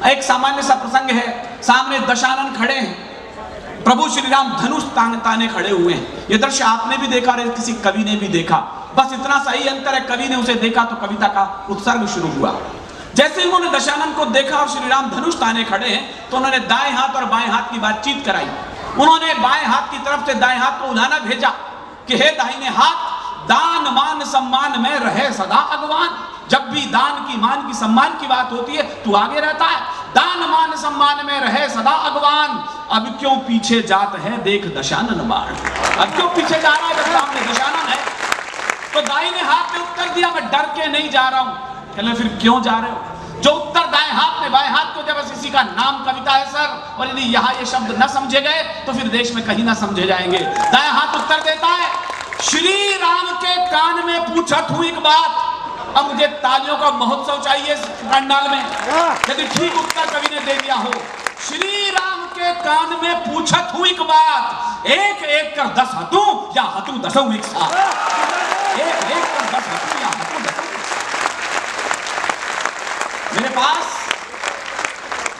एक सामान्य सा प्रसंग है, सामने दशानन खड़े हैं, प्रभु श्री राम धनुष ताने खड़े हुए हैं। यह दृश्य आपने भी देखा और किसी कवि ने भी देखा, बस इतना सा ही अंतर है, कवि ने उसे देखा तो कविता का उत्सर्ग शुरू हुआ। जैसे ही उन्होंने दशानन को देखा और श्री राम धनुष ताने खड़े हैं तो उन्होंने दाएं हाथ और बाएं हाथ की बातचीत कराई। उन्होंने बाएं हाथ की तरफ से दाएं हाथ को उलाना भेजा कि हे दाहिने हाथ, दान मान सम्मान में रहे सदा अगवान। जब भी दान की, मान की, सम्मान की बात होती है तू आगे रहता है। दान मान सम्मान में रहे सदा अगवान, अब क्यों पीछे जात है देख दशानन बाण। अब क्यों पीछे जा रहा है जब सामने दशानन है। तो दाहिने हाथ ने उत्तर दिया, मैं डर के नहीं जा रहा हूं। कहले फिर क्यों जा रहे हो। जो उत्तर दाएं हाथ ने बाएं हाथ को, जब इसी का नाम कविता है सर, और यदि यहाँ ये शब्द न समझे गए तो फिर देश में कहीं ना समझे जाएंगे। दाएं हाथ उत्तर देता है, श्री राम के कान में पूछत हूं एक बात। अब मुझे तालियों का महोत्सव चाहिए पंडाल में, यदि ठीक उत्तर कवि ने दे दिया हो। श्री राम के कान में पूछत हूं एक बात, एक एक कर 10 हतू या हतू दसों एक साथ। एक एक कर 10 हतू या हतू दसों। मेरे पास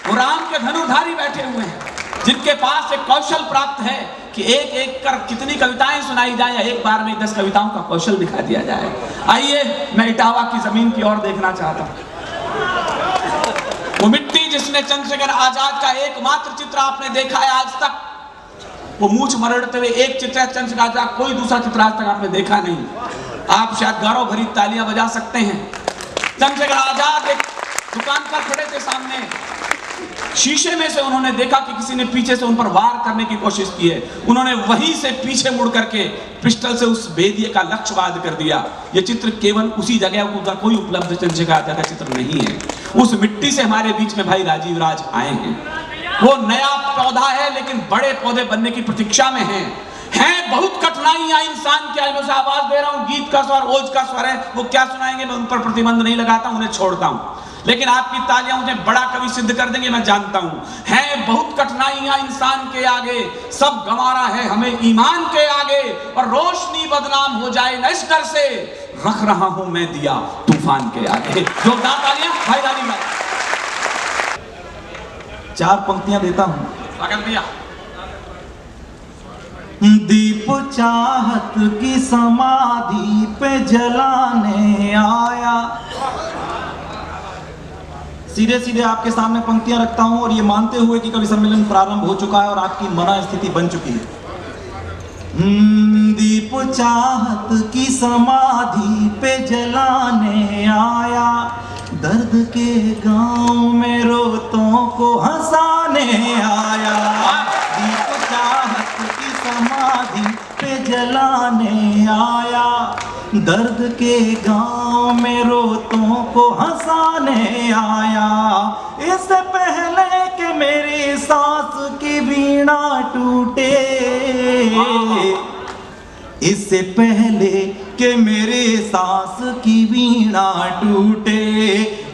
वो राम के धनुर्धारी बैठे हुए हैं, जिनके पास एक कौशल प्राप्त है कि एक एक कर कितनी कविताएं सुनाई जाए या एक बार में 10 कविताओं का कौशल दिखा दिया जाए। आइए मैं इटावा की जमीन की ओर देखना चाहता हूं। वो मिट्टी जिसने चंद्रशेखर आजाद का एकमात्र चित्र आपने देखा है आज तक, वो मूंछ मरड़ते हुए एक चित्र है चंद्रशेखर आजाद, कोई दूसरा चित्र आज तक आपने देखा नहीं। आप शायद गौरव भरी तालियां बजा सकते हैं। चंद्रशेखर आजाद एक दुकान पर खड़े थे, सामने शीशे में से उन्होंने देखा कि किसी ने पीछे से उन पर वार करने की कोशिश की है। उन्होंने वहीं से पीछे मुड़ करके पिस्टल से उस भेदिए का लक्ष्यवाद कर दिया। यह चित्र केवल उसी जगह का कोई उपलब्ध चंद्रशेखर आजाद का चित्र नहीं है। उस मिट्टी से हमारे बीच में भाई राजीव राज आए हैं। वो नया पौधा है लेकिन बड़े पौधे बनने की प्रतीक्षा में है बहुत कठिनाइयां इंसान की। मैं आवाज दे रहा हूं, गीत का स्वर, ओज का स्वर है, वो क्या सुनाएंगे, मैं उन पर प्रतिबंध नहीं लगाता, उन्हें छोड़ता हूं। लेकिन आपकी तालियां मुझे बड़ा कवि सिद्ध कर देंगे, मैं जानता हूं। है बहुत कठिनाइयां इंसान के आगे, सब गंवारा है हमें ईमान के आगे, और रोशनी बदनाम हो जाए न इस डर से, रख रहा हूं मैं दिया तूफान के आगे। जोरदार तालियां भाई रानी भाई। 4 पंक्तियां देता हूं। स्वागत भैया। दीप चाहत की समाधि पे जलाने आया। सीधे सीधे आपके सामने पंक्तियां रखता हूं और ये मानते हुए कि कवि सम्मेलन प्रारंभ हो चुका है और आपकी मना स्थिति बन चुकी है। दीप चाहत की समाधि पे जलाने आया, दर्द के गांव में रोतों को हंसाने आया। दीप चाहत की समाधि पे जलाने आया, दर्द के गांव में रोतों को हंसाने आया। इससे पहले कि मेरी सांस की वीणा टूटे, इससे पहले कि मेरे सांस की वीणा टूटे,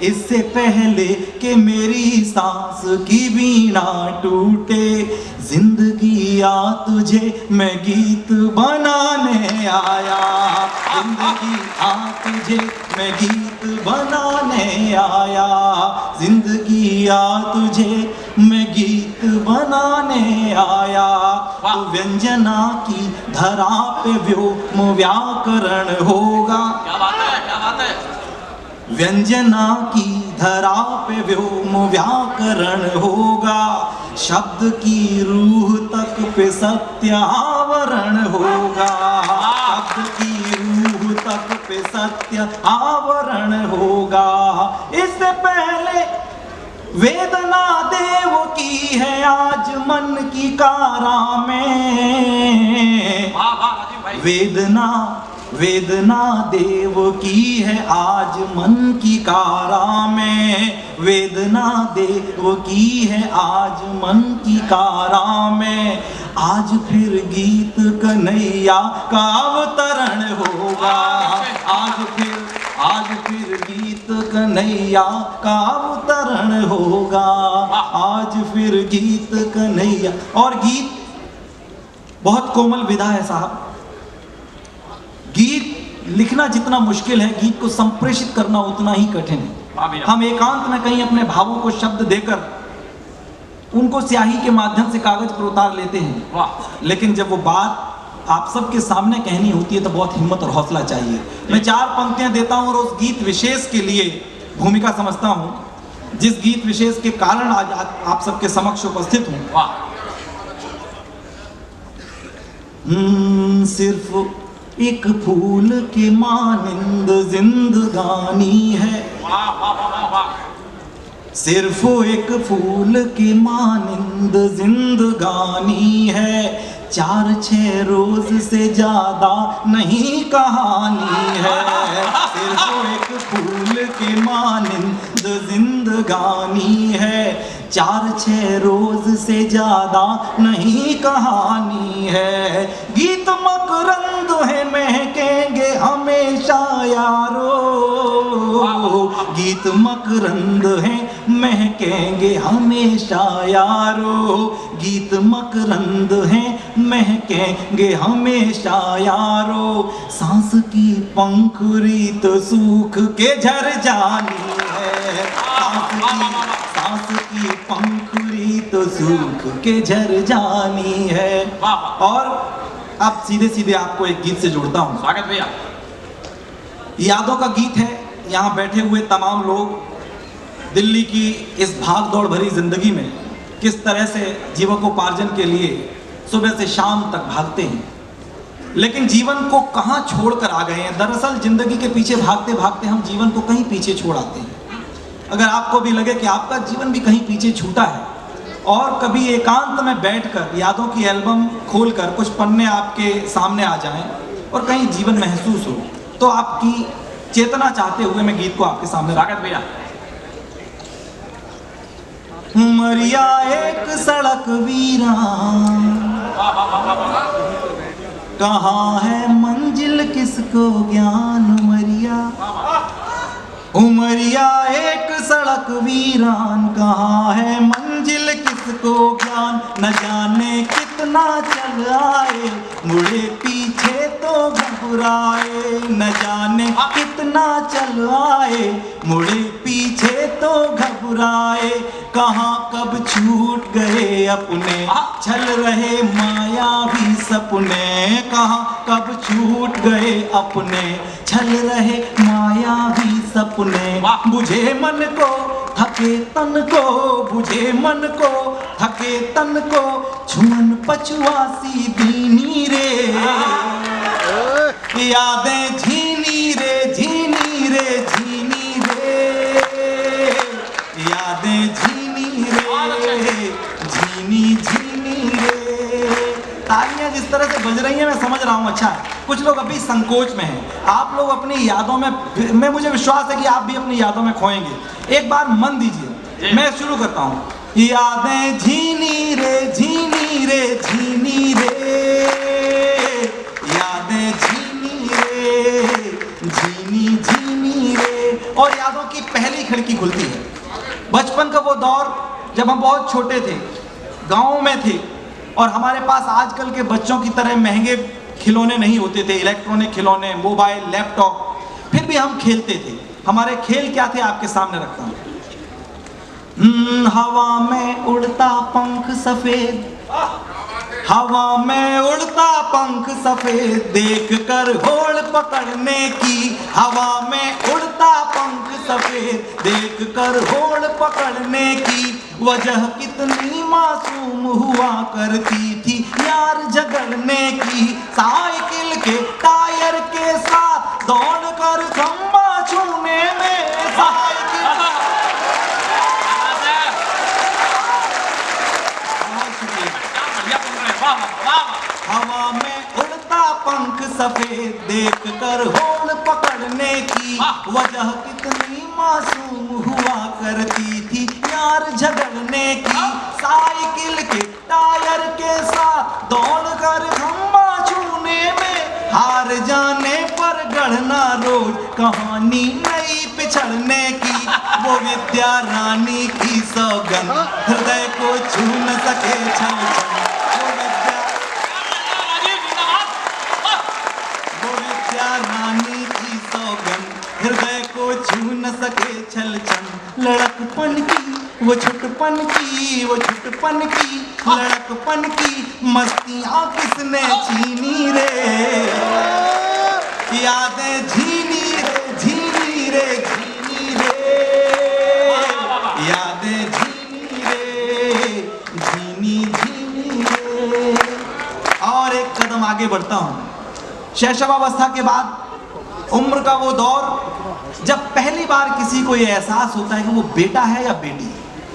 इससे पहले कि मेरी सांस की वीणा टूटे, जिंदगी आ तुझे मैं गीत बनाने आया। जिंदगी आ तुझे मैं गीत बनाने आया। जिंदगी आ तुझे मैं गीत बनाने आया। तो व्यंजना की धरा पे व्योम व्याकरण होगा। क्या बात है, क्या बात है। व्यंजना की धरा पे व्योम व्याकरण होगा, शब्द की रूह तक पे सत्य आवरण होगा। शब्द की रूह तक पे सत्य आवरण होगा। इससे पहले वेदना देव की है आज मन की कारा में। वेदना वेदना देव की है आज मन की कारा में। वेदना देव की है आज मन की कारा में। आज फिर गीत कन्हैया का अवतरण होगा। आज फिर गीत कन्हैया का अवतरण होगा। आज फिर गीत कन्हैया। और गीत बहुत कोमल विधा है साहब। गीत लिखना जितना मुश्किल है, गीत को संप्रेषित करना उतना ही कठिन है। वाह भैया। हम एकांत में कहीं अपने भावों को शब्द देकर उनको स्याही के माध्यम से कागज पर उतार लेते हैं, वाह लेकिन जब वो बात आप सबके सामने कहनी होती है तो बहुत हिम्मत और हौसला चाहिए। मैं 4 पंक्तियां देता हूं और उस गीत विशेष के लिए भूमिका समझता हूं जिस गीत विशेष के कारण आज आप सबके समक्ष उपस्थित हूं। वाह सिर्फ एक फूल के मानिंद जिंदगानी है, वाह वाह वाह वाह। सिर्फ एक फूल के मानिंद जिंदगानी है, 4-6 रोज से ज्यादा नहीं कहानी है। सिर्फ एक फूल के मानिंद जिंदगानी है, 4-6 रोज से ज्यादा नहीं कहानी है। गीत मकरंद है महकेंगे हमेशा यारो, गीत मकरंद है महकेंगे हमेशा यारो, गीत मकरंद है महकेंगे हमेशा यारो। सांस की पंखुड़ी तो सूख के झर जानी है, सांस की पंखुड़ी तो सूख के झर जानी है। और अब सीधे सीधे आपको एक गीत से जोड़ता हूं। स्वागत भैया। यादों का गीत है। यहाँ बैठे हुए तमाम लोग दिल्ली की इस भाग दौड़ भरी जिंदगी में किस तरह से जीवकोपार्जन के लिए सुबह से शाम तक भागते हैं, लेकिन जीवन को कहाँ छोड़कर आ गए हैं। दरअसल जिंदगी के पीछे भागते भागते हम जीवन को कहीं पीछे छोड़ आते हैं। अगर आपको भी लगे कि आपका जीवन भी कहीं पीछे छूटा है और कभी एकांत में बैठकर यादों की एल्बम खोलकर कुछ पन्ने आपके सामने आ जाएं और कहीं जीवन महसूस हो, तो आपकी चेतना चाहते हुए मैं गीत को आपके सामने। स्वागत भैया। उमरिया एक सड़क वीरान, कहाँ है मंजिल किसको ज्ञान। उमरिया उमरिया एक सड़क वीरान, कहाँ है मंजिल किसको ज्ञान। न जाने कितना चल आए मुड़े पीछे तो घबराए, न जाने कितना चल आए मुड़े पीछे तो घबराए। कहाँ कब छूट गए अपने छल रहे मायावी सपने, कहाँ कब छूट गए अपने छल रहे मायावी सपने। बुझे मन को थके तन को, बुझे मन को थके तन को, छुमन पछुआसी दीनी रे। यादें झीनी रे झीनी रे झीनी रे, यादें झीनी रे झीनी झीनी रे। तालियां जिस तरह से बज रही हैं मैं समझ रहा हूँ। अच्छा है, कुछ लोग अभी संकोच में हैं। आप लोग अपनी यादों में मुझे विश्वास है कि आप भी अपनी यादों में खोएंगे। एक बार मन दीजिए, मैं शुरू करता हूँ। यादें झीनी रे झीनी रे झीनी रे, यादें झीनी रे झीनी झीनी रे। और यादों की पहली खिड़की खुलती है। बचपन का वो दौर जब हम बहुत छोटे थे, गाँव में थे और हमारे पास आजकल के बच्चों की तरह महंगे खिलौने नहीं होते थे, इलेक्ट्रॉनिक खिलौने, मोबाइल, लैपटॉप। फिर भी हम खेलते थे। हमारे खेल क्या थे आपके सामने रखता हूँ। हवा में उड़ता पंख सफेद, हवा में उड़ता पंख सफेद, देख कर होड़ पकड़ने की। हवा में उड़ता पंख सफेद, देख कर होड़ पकड़ने की। वजह कितनी मासूम हुआ करती थी यार झगड़ने की। साइकिल के टायर के साथ दौड़ कर खंबा छूने में, साइकिल हवा में उड़ता पंख सफेद, देख कर होड़ पकड़ने की। वजह कितनी मासूम हुआ करती थी यार झगड़ने की। साइकिल के टायर के साथ दौड़ कर खंबा छूने में, हार जाने पर गढ़ना रोज कहानी नई पिछड़ने की। वो विद्या रानी की सौगंध हृदय को छू न सके छल छल। रानी की सौगंध हृदय को छू न सके छल छल। वो छुटपन की, वो छुटपन की, लड़कपन की मस्तियाँ किसने छीनी रे, यादें झीनी रे, झीनी रे, झीनी रे, यादें झीनी रे, झीनी झीनी रे। और एक कदम आगे बढ़ता हूँ। शैशवावस्था के बाद उम्र का वो दौर जब पहली बार किसी को ये एहसास होता है कि वो बेटा है या बेटी,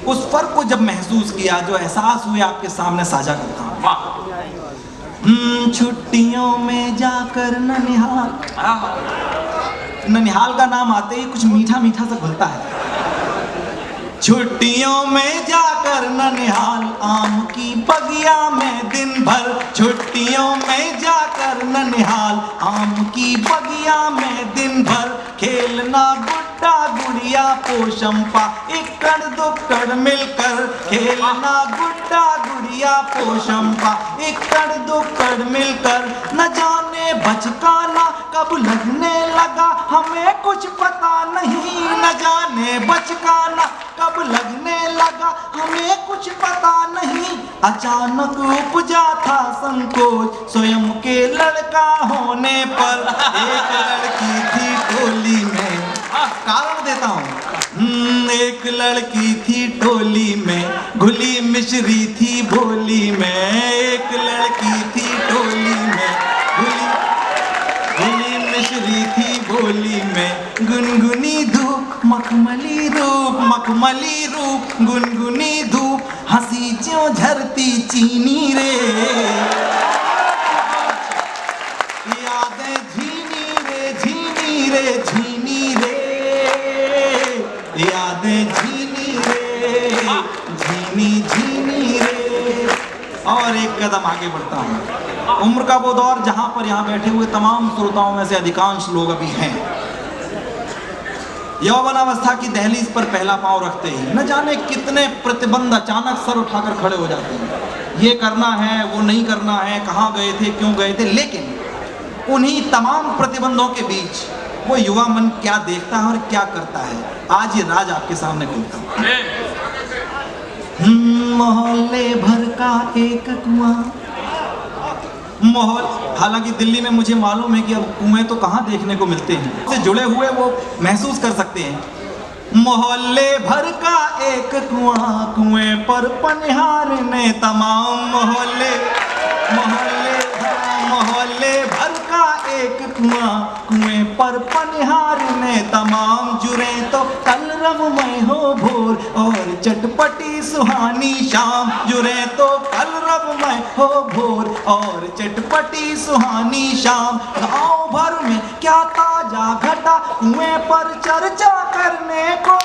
उस फर्क को जब महसूस किया, जो एहसास हुए आपके सामने साझा करता हूँ। छुट्टियों में जाकर ननिहाल, ननिहाल का नाम आते ही कुछ मीठा मीठा सा घुलता है। छुट्टियों में जाकर ननिहाल, आम की बगिया में दिन भर, छुट्टियों में जाकर ननिहाल, आम की बगिया में दिन भर, खेलना गुड्डा गुड़िया पोशंपा, इक्कड़ दुक्कड़ मिलकर, खेलना गुड्डा गुड़िया पोशंपा, इक्कड़ दुक्कड़ मिलकर, न जाने बचकाना कब लगने लगा हमें कुछ पता नहीं, न जाने बचकाना कब लगने लगा हमें कुछ पता नहीं, अचानक उपजा था संकोच स्वयं के लड़का होने पर, एक लड़की थी टोली में, कारण देता हूँ, एक लड़की थी टोली में, घुली मिश्री थी भोली में, एक लड़की थी टोली में, घुली मिश्री थी भोली में, गुनगुनी धूप मखमली रूप, मखमली रूप गुनगुनी धूप, हंसी ज्यों झरती चीनी रे, यादें झीनी रे, झीनी रे, झीनी रे, यादें झीनी रे, झीनी झीनी रे। और एक कदम आगे बढ़ता हूँ। उम्र का वो दौर जहां पर यहाँ बैठे हुए तमाम श्रोताओं में से अधिकांश लोग अभी हैं, यौवनावस्था की दहलीज पर पहला पांव रखते ही न जाने कितने प्रतिबंध अचानक सर उठाकर खड़े हो जाते हैं। ये करना है, वो नहीं करना है, कहाँ गए थे, क्यों गए थे। लेकिन उन्हीं तमाम प्रतिबंधों के बीच वो युवा मन क्या देखता है और क्या करता है, आज ये राज आपके सामने खोलता हूँ। मोहल्ले भर का एक कुआं, माहौल, हालांकि दिल्ली में मुझे मालूम है कि अब कुएं तो कहाँ देखने को मिलते हैं, उससे जुड़े हुए वो महसूस कर सकते हैं। मोहल्ले भर का एक कुआं, कुएं पर पनिहारने तमाम, मोहल्ले भर का एक कुआं, कुएं पर पनिहारने तमाम, जुरे तो कलरवमय हो भोर और चटपटी सुहानी शाम, जुरे तो कलरवमय हो भोर और चटपटी सुहानी शाम। गांव भर में क्या ताजा घटा कुएं पर चर्चा करने को,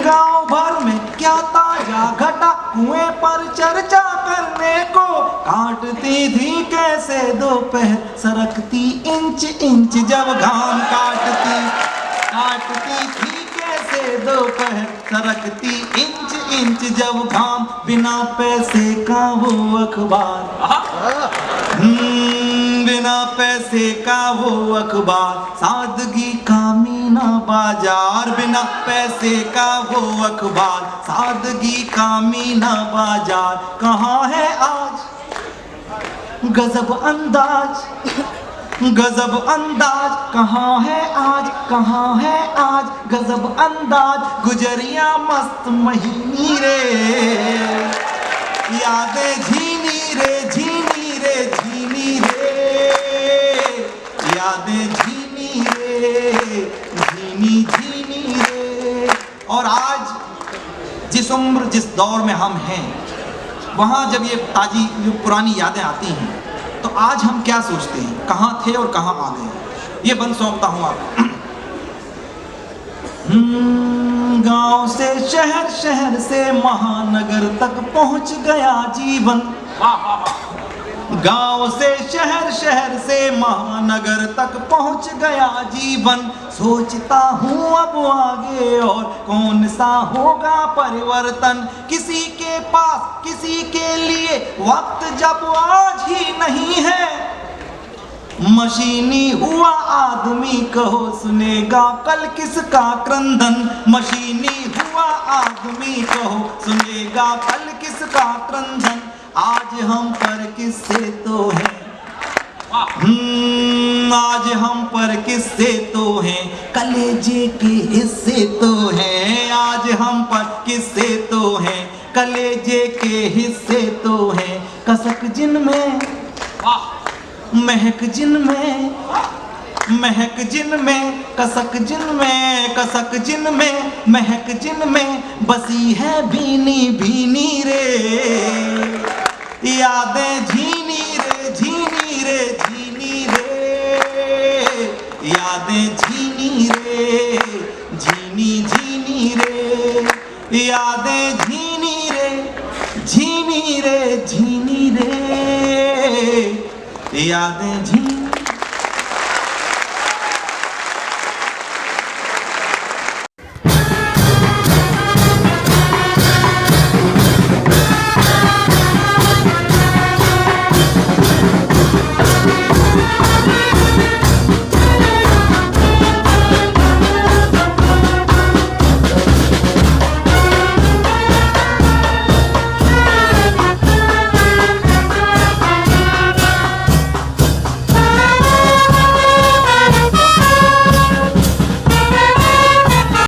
गांव भर में क्या ताजा घटा कुएं पर चर्चा करने को, काटती थी कैसे दोपहर सरकती इंच इंच जब घाम, काटती थी कैसे दोपहर सरकती इंच इंच जब घाम, बिना पैसे का वो अखबार, बिना पैसे का वो अखबार, सादगी का मीना बाजार, बिना पैसे का वो अखबार, सादगी का मीना बाजार। कहाँ है आज गजब अंदाज, गजब अंदाज, कहाँ है आज, कहाँ है आज गजब अंदाज, गुजरिया मस्त महीनी रे, यादें झीनी रे, झीनी रे, झीनी रे, यादें झीनी रे, झीनी झीनी रे। और आज जिस उम्र जिस दौर में हम हैं, वहाँ जब ये ताजी जो पुरानी यादें आती हैं तो आज हम क्या सोचते हैं, कहाँ थे और कहाँ आ गए। ये बंद सौंपता हूँ आपको। गांव से शहर, शहर से महानगर तक पहुँच गया जीवन, गांव से शहर, शहर से महानगर तक पहुँच गया जीवन, सोचता हूँ अब आगे और कौन सा होगा परिवर्तन, किसी के पास किसी के लिए वक्त जब आज ही नहीं है, मशीनी हुआ आदमी कहो सुनेगा कल किसका क्रंदन, मशीनी हुआ आदमी कहो सुनेगा कल किसका क्रंदन, आज हम पर किससे तो है, आज हम पर किससे तो हैं, कलेजे के हिस्से तो हैं, आज हम पर किससे तो हैं, कलेजे के हिस्से तो हैं, कसक जिनमें महक जिनमें, महक जिनमें कसक जिनमें, कसक जिनमें महक जिनमें बसी है भीनी भीनी रे यादें, झीनी रे झीनी रे झीनी रे यादें, झीनी रे झीनी झीनी रे यादें, झीनी रे झीनी रे झीनी रे यादें, झीनी